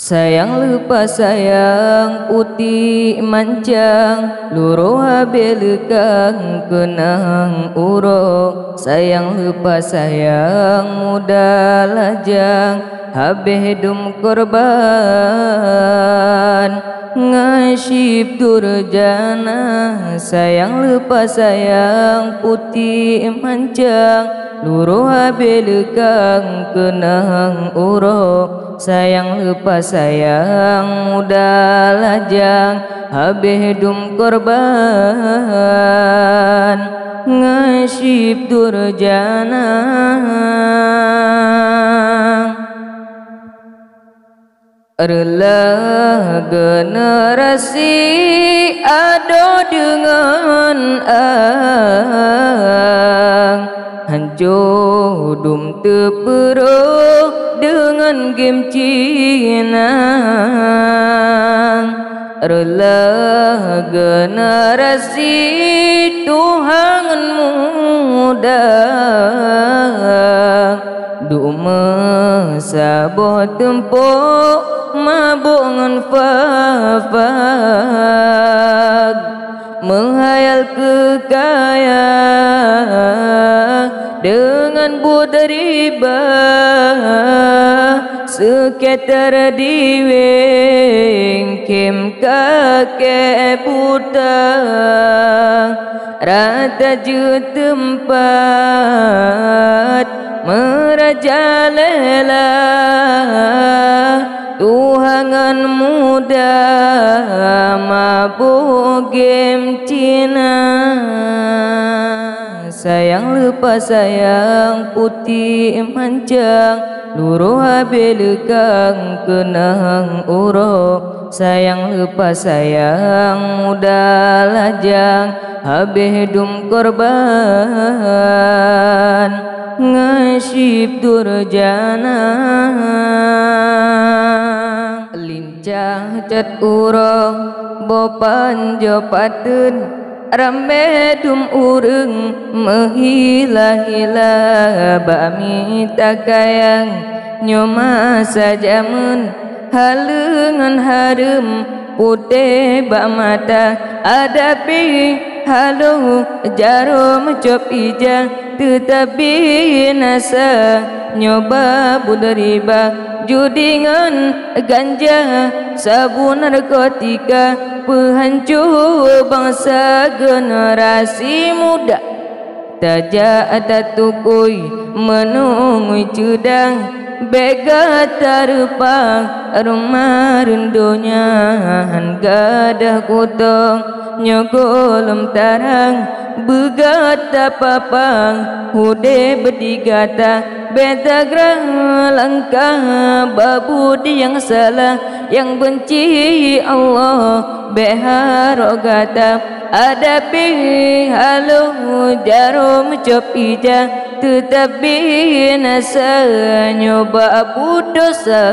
Sayang lupa sayang putih mancang luruh belekang kenang uro. Sayang lupa sayang muda lajang habis dum korban ngasib durjana. Sayang lupa sayang putih mancang luruh belekang kenang uro. Sayang lupa sayang muda lajang habis dum korban ngasib durjana. Adalah generasi ado dengan hancur dum terperuk dengan game Cina. Adalah generasi Tuhan muda duma saboh tempuk mabuk ngan fafag menghayal kekayaan dengan budariba sekitar diwengkem kakek buta rata je tempat merajalela Tuhangan muda mabuk game Cina. Sayang lupa sayang putih mancang luruh belekang kenang uro. Sayang lupa sayang muda lajang habis dum korban ngasib durjana. Lincah cat urang bopan jopateun rambe dum urang mehila-hila bami takayang nyoma sajamun halengan harem putih bak mata adapi halu jarum cop ija tetapi nasa nyoba budariba judingan ganja sabu narkotika penghancur bangsa generasi muda. Tajak ada tukui menungui cedang bega tarupang rumah rendonya gadah kutong nyogolem tarang begat papang hude berdigata beta gerang langkah babudi yang salah yang benci Allah beharogata adapi halu jarum cop ija tetapi nasa nyoba abu dosa.